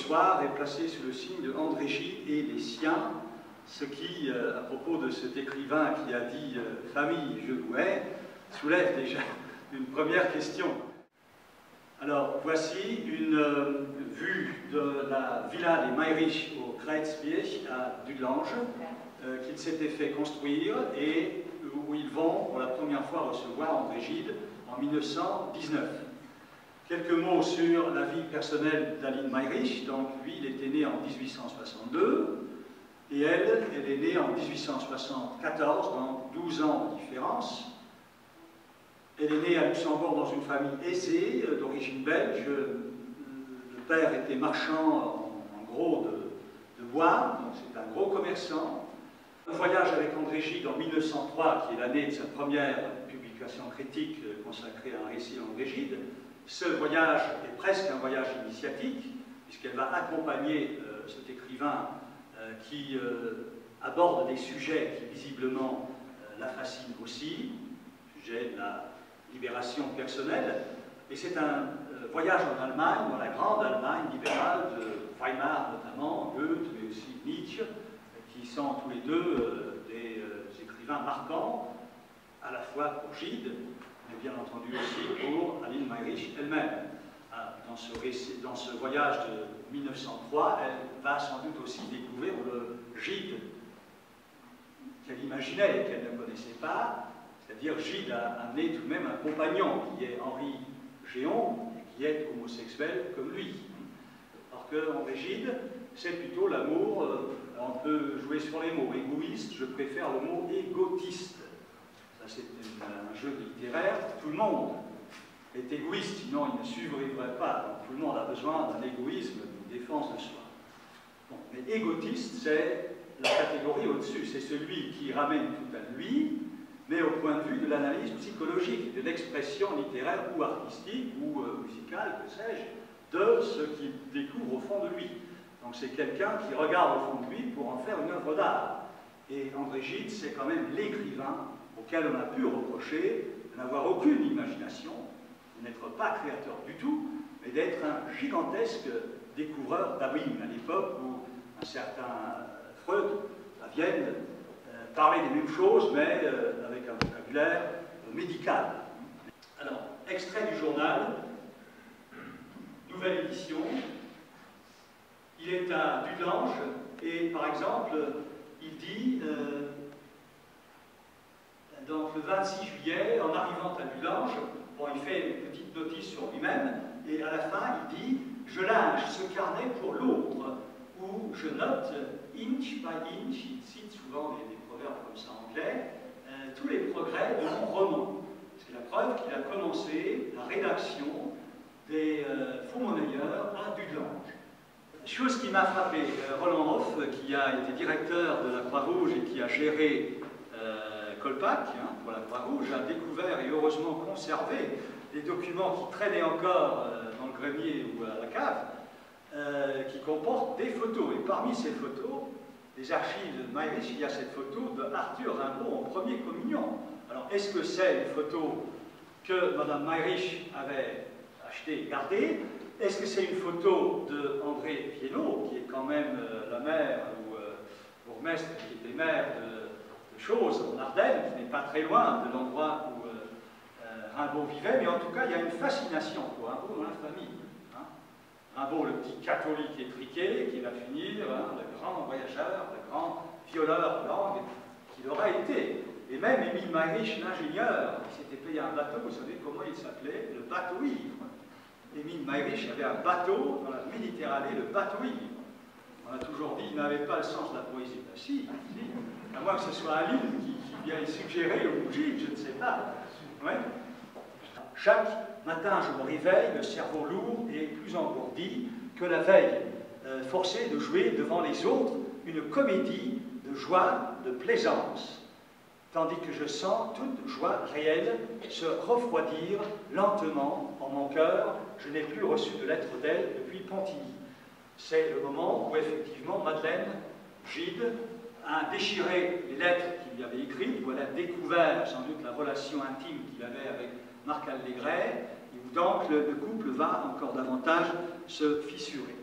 soir est placé sous le signe de André Gide et les siens, ce qui, à propos de cet écrivain qui a dit « famille, je vous hais », soulève déjà une première question. Alors, voici une vue de la villa des Mayrisch au Kreuzbierch à Dudelange, qu'il s'était fait construire et où ils vont pour la première fois recevoir André Gide en 1919. Quelques mots sur la vie personnelle d'Aline Mayrisch. Donc, lui, il était né en 1862 et elle est née en 1874, donc 12 ans de différence. Elle est née à Luxembourg dans une famille aisée, d'origine belge. Le père était marchand en gros de bois, donc c'est un gros commerçant. Un voyage avec André Gide en 1903, qui est l'année de sa première publication critique consacrée à un récit d'André Gide. Ce voyage est presque un voyage initiatique, puisqu'elle va accompagner cet écrivain qui aborde des sujets qui visiblement la fascinent aussi, sujet de la libération personnelle, et c'est un voyage en Allemagne, dans la grande Allemagne libérale de Weimar notamment, Goethe, mais aussi Nietzsche, qui sont tous les deux des écrivains marquants, à la fois pour Gide, mais bien entendu aussi pour Aline Mayrisch elle-même. Dans ce voyage de 1903, elle va sans doute aussi découvrir le Gide qu'elle imaginait et qu'elle ne connaissait pas. C'est-à-dire, Gide a amené tout de même un compagnon qui est Henri Géon et qui est homosexuel comme lui. Alors que André Gide, c'est plutôt l'amour, on peut jouer sur les mots, égoïste, je préfère le mot égotiste. Ça, c'est un jeu littéraire, tout le monde est égoïste, sinon il ne survivrait pas. Donc, tout le monde a besoin d'un égoïsme, d'une défense de soi. Bon, mais égotiste, c'est la catégorie au-dessus, c'est celui qui ramène tout à lui, mais au point de vue de l'analyse psychologique, de l'expression littéraire ou artistique ou musicale, que sais-je, de ce qu'il découvre au fond de lui. Donc c'est quelqu'un qui regarde au fond de lui pour en faire une œuvre d'art. Et André Gide, c'est quand même l'écrivain auquel on a pu reprocher de n'avoir aucune imagination, de n'être pas créateur du tout, mais d'être un gigantesque découvreur d'abîmes, à l'époque où un certain Freud, à Vienne, parlait des mêmes choses, mais avec un vocabulaire médical. Alors, extrait du journal, nouvelle édition. Il est à Dudelange, et par exemple, il dit, donc le 26 juillet, en arrivant à Dudelange, bon, il fait une petite notice sur lui-même, et à la fin, il dit « Je lâche ce carnet pour l'autre », où je note inch by inch, il cite souvent des proverbes comme ça en anglais, tous les progrès de mon roman. C'est la preuve qu'il a commencé la rédaction des Faux-monnayeurs à Dudelange. Chose qui m'a frappé, Roland Hoff, qui a été directeur de la Croix-Rouge et qui a géré Colpac pour la Croix-Rouge, a découvert et heureusement conservé des documents qui traînaient encore dans le grenier ou à la cave, qui comportent des photos. Et parmi ces photos, des archives de Mayrisch, il y a cette photo de Arthur Rimbaud en premier communion. Alors, est-ce que c'est une photo que Mme Mayrisch avait achetée et gardée? Est-ce que c'est une photo de André Viénot, qui est quand même la mère ou bourgmestre, qui était maire de Chauze, en Ardennes, qui n'est pas très loin de l'endroit où Rimbaud vivait, mais en tout cas, il y a une fascination pour Rimbaud dans la famille. Rimbaud, le petit catholique étriqué, qui va finir, le grand voyageur, le grand violeur de langue qu'il aura été. Et même Émile Mayrisch, l'ingénieur, qui s'était payé un bateau, vous savez comment il s'appelait? Le bateau ivre. Émile Mayrisch avait un bateau dans la Méditerranée, le bateau ivre. On a toujours dit qu'il n'avait pas le sens de la poésie. Ben si, à moins que ce soit Aline qui vient y suggérer le bougie, je ne sais pas. Ouais. Chaque matin, je me réveille, le cerveau lourd et plus engourdi que la veille, forcé de jouer devant les autres une comédie de joie, de plaisance, tandis que je sens toute joie réelle se refroidir lentement en mon cœur. Je n'ai plus reçu de lettre d'elle depuis Pontigny. C'est le moment où, effectivement, Madeleine Gide a déchiré les lettres qu'il lui avait écrites, où elle a découvert sans doute la relation intime qu'il avait avec Marc Allégret, et où donc le couple va encore davantage se fissurer.